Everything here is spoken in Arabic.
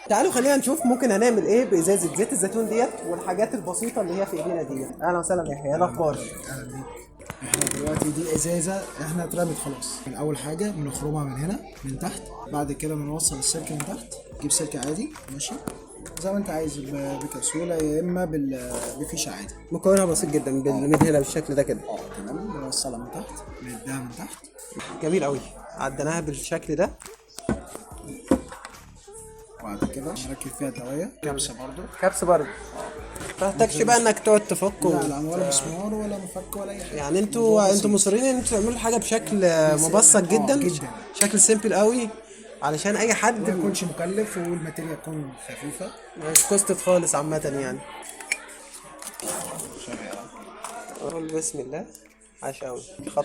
تعالوا خلينا نشوف ممكن هنعمل ايه بازازه زيت الزيتون ديت والحاجات البسيطه اللي هي في ايدينا ديت. اهلا وسهلا يا يحيى، ايه الاخبار؟ اهلا بيك. احنا دلوقتي دي ازازه احنا اترمت خلاص. من اول حاجه بنخرمها من هنا من تحت، بعد كده بنوصل السلك من تحت، نجيب سلك عادي ماشي زي ما انت عايز، بكبسوله يا اما بفيشه عادي. مكونها بسيط جدا، بندهنها بالشكل ده كده. تمام، بنوصلها من تحت، بنديها من تحت. جميل قوي، عدناها بالشكل ده. وبعد كده نركب فيها الدوايه كبسه برضو. كبس برضه، ما تحتاجش بقى انك تقعد تفك لا لا، ولا مسمار ولا مفك ولا اي حاجه. يعني انتوا مصرين ان انتوا تعملوا الحاجه بشكل مبسط جدا، جدا. شكل سيمبل قوي علشان اي ما حد يكونش مكلف والماتيريال تكون خفيفه. مش كوستد خالص عامه يعني. قول بسم الله. عاش قوي خطوه.